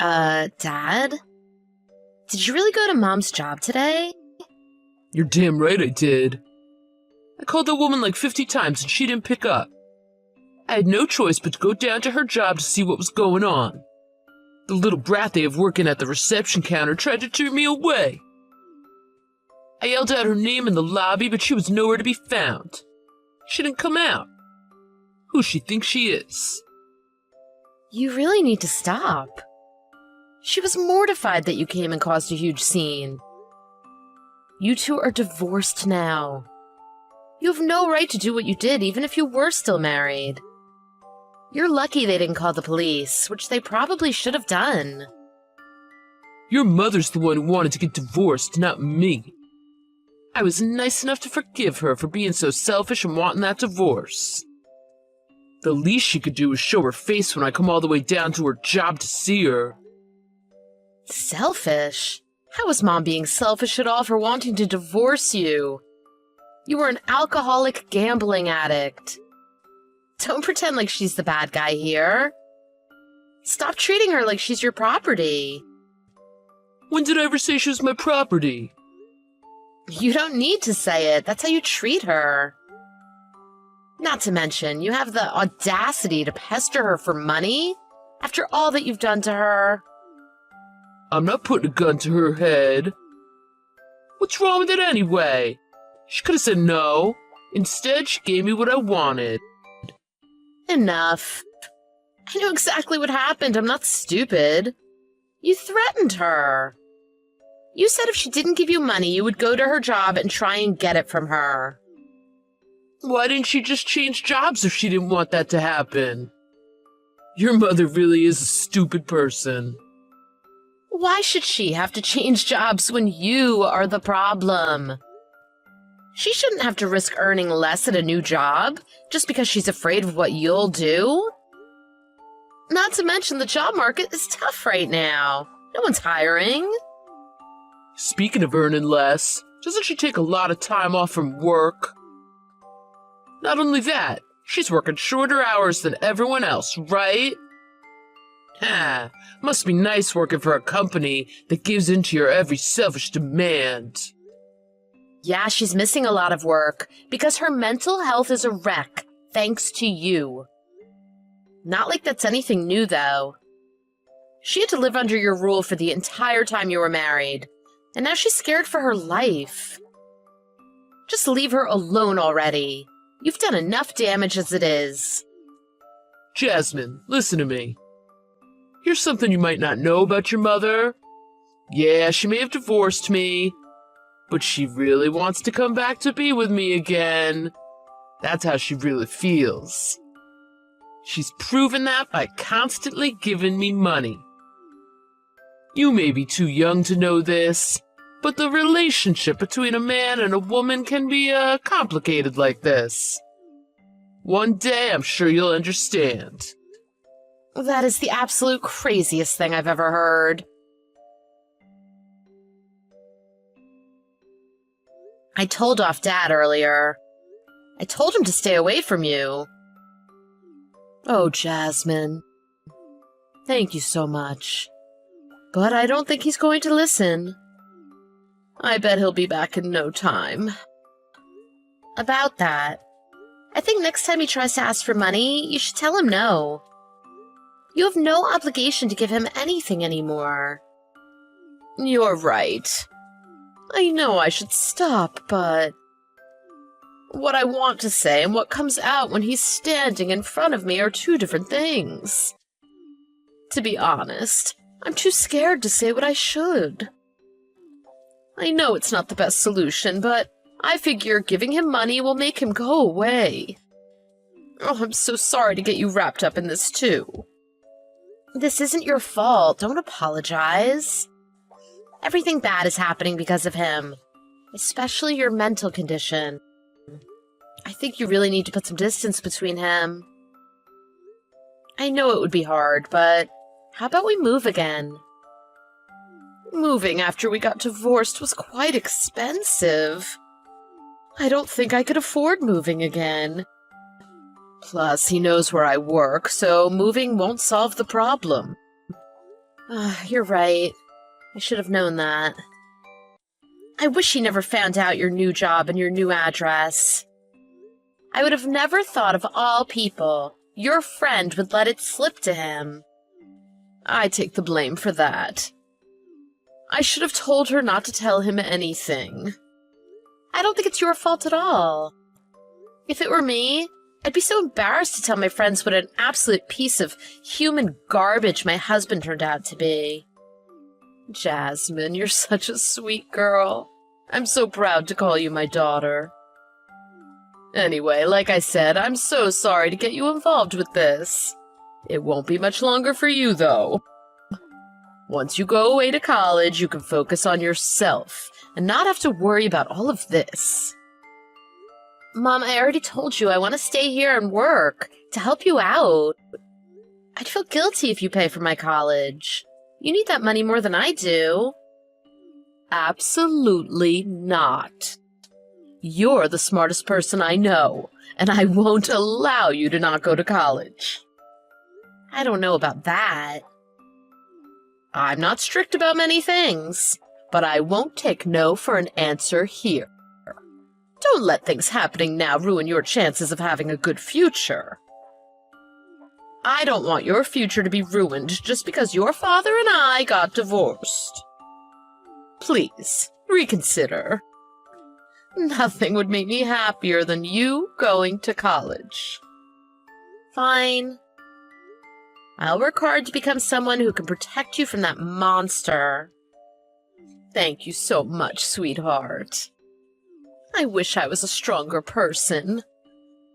Dad? Did you really go to Mom's job today? You're damn right I did. I called the woman like 50 times and she didn't pick up. I had no choice but to go down to her job to see what was going on. The little brat they have working at the reception counter tried to turn me away. I yelled out her name in the lobby, but she was nowhere to be found. She didn't come out. Who she thinks she is? You really need to stop. She was mortified that you came and caused a huge scene. You two are divorced now. You have no right to do what you did, even if you were still married. You're lucky they didn't call the police, which they probably should have done. Your mother's the one who wanted to get divorced, not me. I was nice enough to forgive her for being so selfish and wanting that divorce. The least she could do was show her face when I come all the way down to her job to see her. Selfish? How was Mom being selfish at all for wanting to divorce you? You were an alcoholic gambling addict. Don't pretend like she's the bad guy here. Stop treating her like she's your property. When did I ever say she was my property? You don't need to say it. That's how you treat her. Not to mention, you have the audacity to pester her for money after all that you've done to her. I'm not putting a gun to her head. What's wrong with it anyway? She could have said no. Instead, she gave me what I wanted. Enough. I know exactly what happened. I'm not stupid. You threatened her. You said if she didn't give you money, you would go to her job and try and get it from her. Why didn't she just change jobs if she didn't want that to happen? Your mother really is a stupid person. Why should she have to change jobs when you are the problem? She shouldn't have to risk earning less at a new job just because she's afraid of what you'll do. Not to mention the job market is tough right now. No one's hiring. Speaking of earning less, doesn't she take a lot of time off from work? Not only that, she's working shorter hours than everyone else, right? Must be nice working for a company that gives in to your every selfish demand. Yeah, she's missing a lot of work because her mental health is a wreck, thanks to you. Not like that's anything new, though. She had to live under your rule for the entire time you were married, and now she's scared for her life. Just leave her alone already. You've done enough damage as it is. Jasmine, listen to me. Here's something you might not know about your mother. Yeah, she may have divorced me, but she really wants to come back to be with me again. That's how she really feels. She's proven that by constantly giving me money. You may be too young to know this, but the relationship between a man and a woman can be complicated like this. One day I'm sure you'll understand. That is the absolute craziest thing I've ever heard. I told off Dad earlier. I told him to stay away from you. Oh, Jasmine. Thank you so much. But I don't think he's going to listen. I bet he'll be back in no time. About that, I think next time he tries to ask for money, you should tell him no. You have no obligation to give him anything anymore. You're right. I know I should stop, but what I want to say and what comes out when he's standing in front of me are two different things. To be honest, I'm too scared to say what I should. I know it's not the best solution, but I figure giving him money will make him go away. Oh, I'm so sorry to get you wrapped up in this, too. This isn't your fault. Don't apologize. Everything bad is happening because of him, especially your mental condition. I think you really need to put some distance between him. I know it would be hard, but how about we move again? Moving after we got divorced was quite expensive. I don't think I could afford moving again. Plus, he knows where I work, so moving won't solve the problem. You're right. I should have known that. I wish he never found out your new job and your new address. I would have never thought of all people your friend would let it slip to him. I take the blame for that. I should have told her not to tell him anything. I don't think it's your fault at all. If it were me, I'd be so embarrassed to tell my friends what an absolute piece of human garbage my husband turned out to be. Jasmine, you're such a sweet girl. I'm so proud to call you my daughter. Anyway, like I said, I'm so sorry to get you involved with this. It won't be much longer for you, though. Once you go away to college, you can focus on yourself and not have to worry about all of this. Mom, I already told you I want to stay here and work to help you out. I'd feel guilty if you pay for my college. You need that money more than I do. Absolutely not. You're the smartest person I know, and I won't allow you to not go to college. I don't know about that. I'm not strict about many things, but I won't take no for an answer here. Don't let things happening now ruin your chances of having a good future. I don't want your future to be ruined just because your father and I got divorced. Please, reconsider. Nothing would make me happier than you going to college. Fine. I'll work hard to become someone who can protect you from that monster. Thank you so much, sweetheart. I wish I was a stronger person.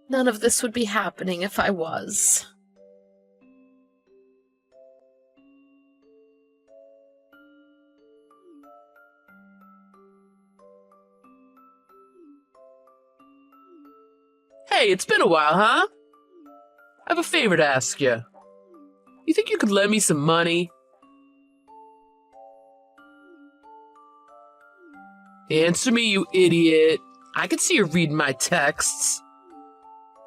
None of this would be happening if I was. Hey, it's been a while, huh? I have a favor to ask you. You think you could lend me some money? Answer me, you idiot. I can see you're reading my texts.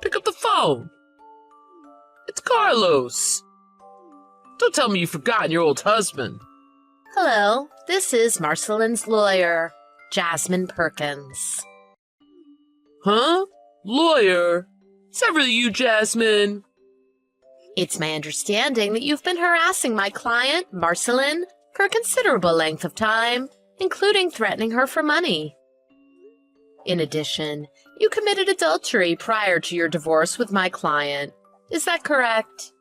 Pick up the phone. It's Carlos. Don't tell me you've forgotten your old husband. Hello, this is Marcelin's lawyer, Jasmine Perkins. Huh? Lawyer? Is that really you, Jasmine? It's my understanding that you've been harassing my client, Marcelin, for a considerable length of time, including threatening her for money. In addition, you committed adultery prior to your divorce with my client. Is that correct?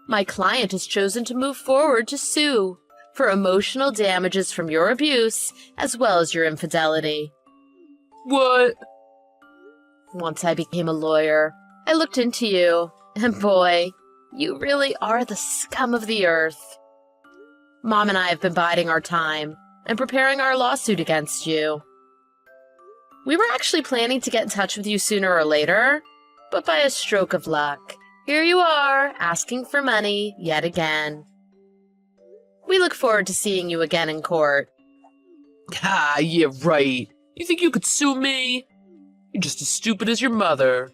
My client has chosen to move forward to sue for emotional damages from your abuse as well as your infidelity. What? Once I became a lawyer, I looked into you, and boy, you really are the scum of the earth. Mom and I have been biding our time and preparing our lawsuit against you. We were actually planning to get in touch with you sooner or later, but by a stroke of luck, here you are, asking for money yet again. We look forward to seeing you again in court. Ah, yeah, right. You think you could sue me? You're just as stupid as your mother.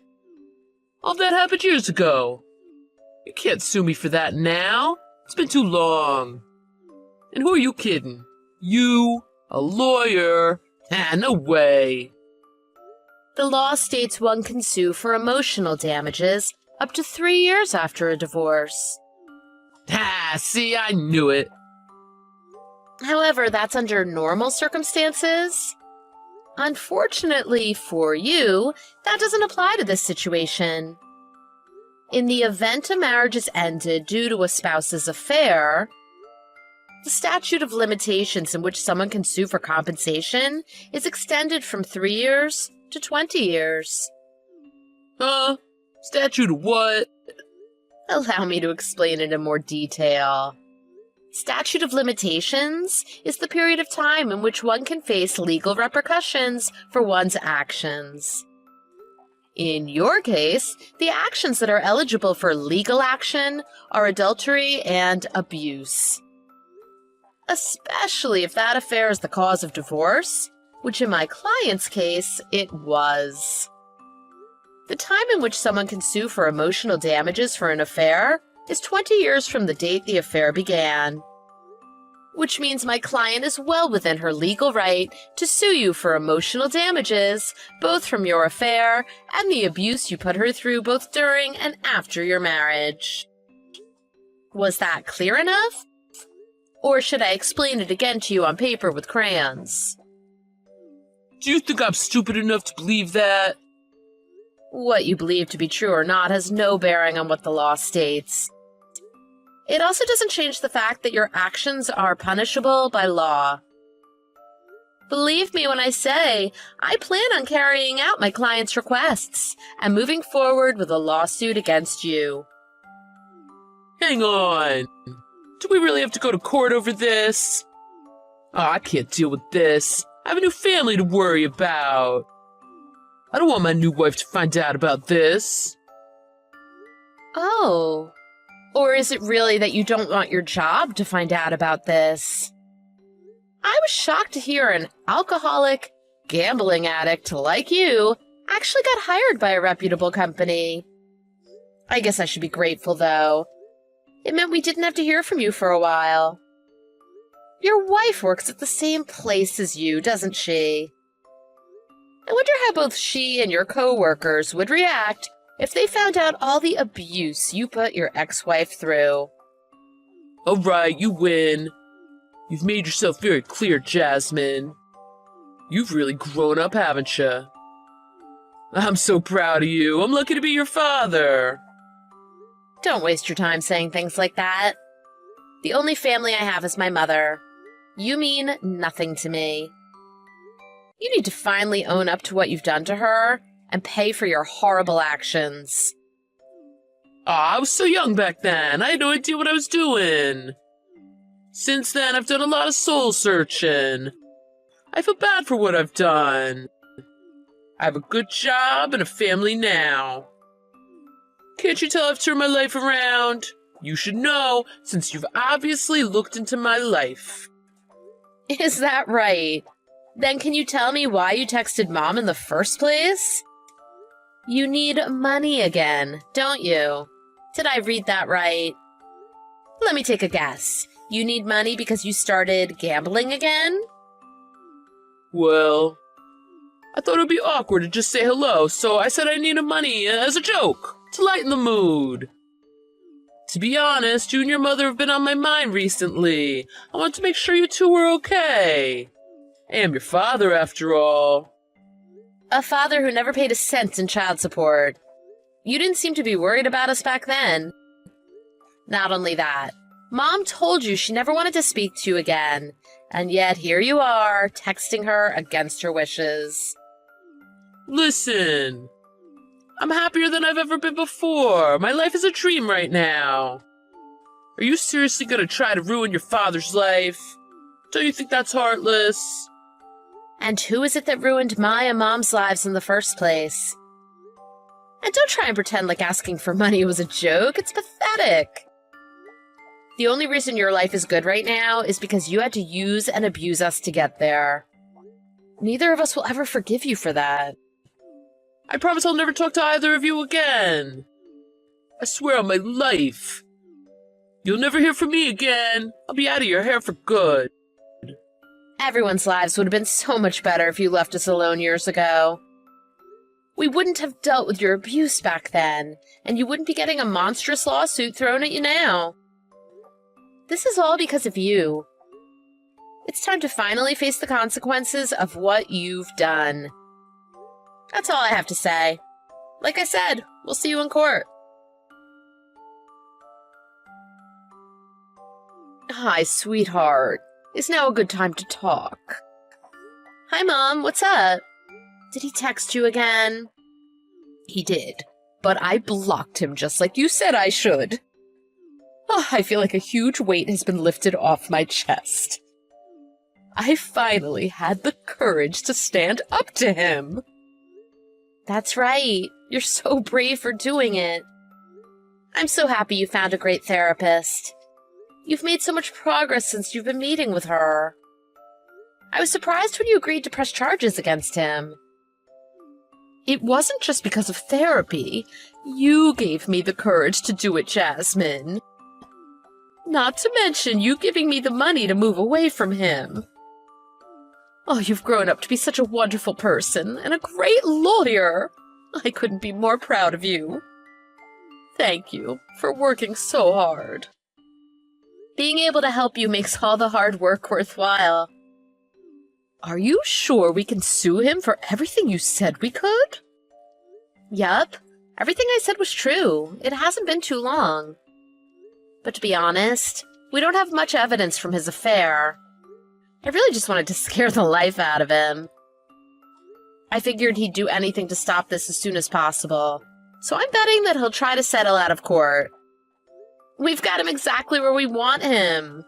All that happened years ago. You can't sue me for that now. It's been too long. And who are you kidding? You? A lawyer? Ah, no way. The law states one can sue for emotional damages up to 3 years after a divorce. Ah, see, I knew it. However, that's under normal circumstances. Unfortunately for you, that doesn't apply to this situation. In the event a marriage is ended due to a spouse's affair, the statute of limitations in which someone can sue for compensation is extended from 3 years to 20 years. Huh? Statute of what? Allow me to explain it in more detail. Statute of limitations is the period of time in which one can face legal repercussions for one's actions. In your case, the actions that are eligible for legal action are adultery and abuse. Especially if that affair is the cause of divorce, which in my client's case, it was. The time in which someone can sue for emotional damages for an affair is 20 years from the date the affair began. Which means my client is well within her legal right to sue you for emotional damages, both from your affair and the abuse you put her through both during and after your marriage. Was that clear enough? Or should I explain it again to you on paper with crayons? Do you think I'm stupid enough to believe that? What you believe to be true or not has no bearing on what the law states. It also doesn't change the fact that your actions are punishable by law. Believe me when I say I plan on carrying out my client's requests and moving forward with a lawsuit against you. Hang on. Do we really have to go to court over this? Oh, I can't deal with this. I have a new family to worry about. I don't want my new wife to find out about this. Oh. Or is it really that you don't want your job to find out about this? I was shocked to hear an alcoholic, gambling addict like you actually got hired by a reputable company. I guess I should be grateful, though. It meant we didn't have to hear from you for a while. Your wife works at the same place as you, doesn't she? I wonder how both she and your co-workers would react if they found out all the abuse you put your ex-wife through. All right, you win. You've made yourself very clear, Jasmine. You've really grown up, haven't you? I'm so proud of you. I'm lucky to be your father. Don't waste your time saying things like that. The only family I have is my mother. You mean nothing to me. You need to finally own up to what you've done to her and pay for your horrible actions. Aw, I was so young back then. I had no idea what I was doing. Since then, I've done a lot of soul searching. I feel bad for what I've done. I have a good job and a family now. Can't you tell I've turned my life around? You should know, since you've obviously looked into my life. Is that right? Then can you tell me why you texted Mom in the first place? You need money again, don't you? Did I read that right? Let me take a guess. You need money because you started gambling again? Well, I thought it would be awkward to just say hello, so I said I needed money as a joke, to lighten the mood. To be honest, you and your mother have been on my mind recently. I want to make sure you two were okay. I am your father, after all. A father who never paid a cent in child support. You didn't seem to be worried about us back then. Not only that, Mom told you she never wanted to speak to you again, and yet here you are, texting her against her wishes. Listen, I'm happier than I've ever been before. My life is a dream right now. Are you seriously gonna try to ruin your father's life? Don't you think that's heartless? And who is it that ruined my and Mom's lives in the first place? And don't try and pretend like asking for money was a joke. It's pathetic. The only reason your life is good right now is because you had to use and abuse us to get there. Neither of us will ever forgive you for that. I promise I'll never talk to either of you again. I swear on my life. You'll never hear from me again. I'll be out of your hair for good. Everyone's lives would have been so much better if you left us alone years ago. We wouldn't have dealt with your abuse back then, and you wouldn't be getting a monstrous lawsuit thrown at you now. This is all because of you. It's time to finally face the consequences of what you've done. That's all I have to say. Like I said, we'll see you in court. Hi, sweetheart. Is now a good time to talk? Hi, Mom. What's up? Did he text you again? He did, but I blocked him just like you said I should. Oh, I feel like a huge weight has been lifted off my chest. I finally had the courage to stand up to him. That's right. You're so brave for doing it. I'm so happy you found a great therapist. You've made so much progress since you've been meeting with her. I was surprised when you agreed to press charges against him. It wasn't just because of therapy. You gave me the courage to do it, Jasmine. Not to mention you giving me the money to move away from him. Oh, you've grown up to be such a wonderful person and a great lawyer. I couldn't be more proud of you. Thank you for working so hard. Being able to help you makes all the hard work worthwhile. Are you sure we can sue him for everything you said we could? Yup. Everything I said was true. It hasn't been too long. But to be honest, we don't have much evidence from his affair. I really just wanted to scare the life out of him. I figured he'd do anything to stop this as soon as possible, so I'm betting that he'll try to settle out of court. We've got him exactly where we want him.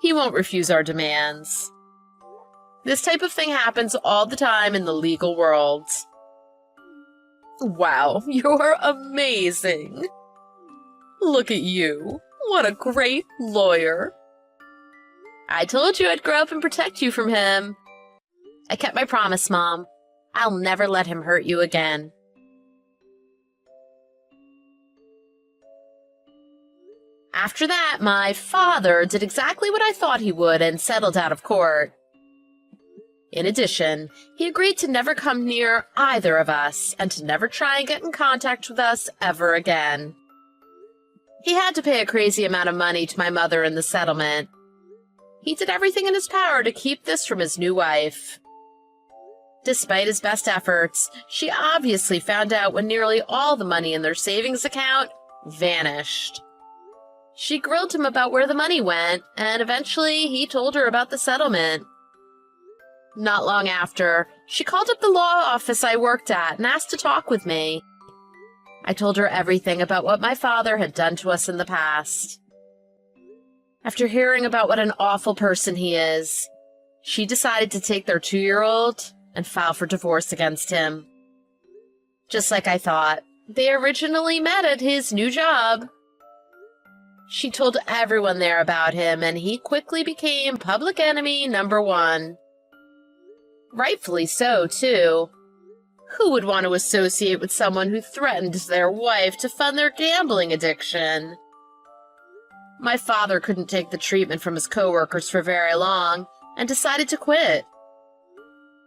He won't refuse our demands. This type of thing happens all the time in the legal world. Wow, you're amazing. Look at you. What a great lawyer. I told you I'd grow up and protect you from him. I kept my promise, Mom. I'll never let him hurt you again. After that, my father did exactly what I thought he would and settled out of court. In addition, he agreed to never come near either of us and to never try and get in contact with us ever again. He had to pay a crazy amount of money to my mother in the settlement. He did everything in his power to keep this from his new wife. Despite his best efforts, she obviously found out when nearly all the money in their savings account vanished. She grilled him about where the money went, and eventually he told her about the settlement. Not long after, she called up the law office I worked at and asked to talk with me. I told her everything about what my father had done to us in the past. After hearing about what an awful person he is, she decided to take their 2-year-old and file for divorce against him. Just like I thought, they originally met at his new job. She told everyone there about him, and he quickly became public enemy number 1. Rightfully so, too. Who would want to associate with someone who threatened their wife to fund their gambling addiction? My father couldn't take the treatment from his coworkers for very long and decided to quit.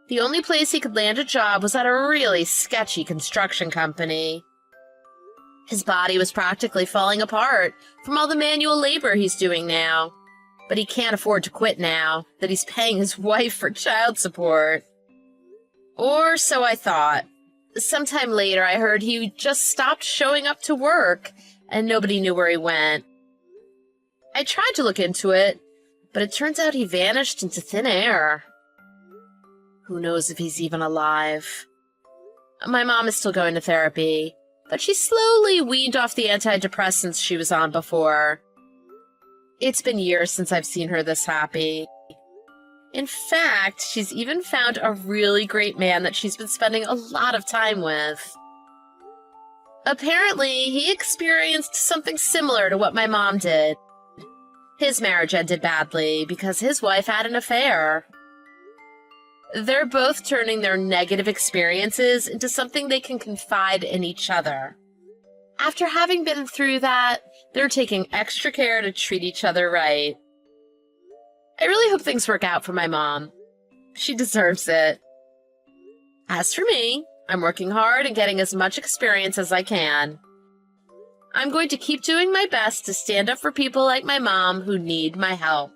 The only place he could land a job was at a really sketchy construction company. His body was practically falling apart from all the manual labor he's doing now, but he can't afford to quit now that he's paying his wife for child support. Or so I thought. Sometime later, I heard he just stopped showing up to work, and nobody knew where he went. I tried to look into it, but it turns out he vanished into thin air. Who knows if he's even alive? My mom is still going to therapy, but she slowly weaned off the antidepressants she was on before. It's been years since I've seen her this happy. In fact, she's even found a really great man that she's been spending a lot of time with. Apparently, he experienced something similar to what my mom did. His marriage ended badly because his wife had an affair. They're both turning their negative experiences into something they can confide in each other. After having been through that, they're taking extra care to treat each other right. I really hope things work out for my mom. She deserves it. As for me, I'm working hard and getting as much experience as I can. I'm going to keep doing my best to stand up for people like my mom who need my help.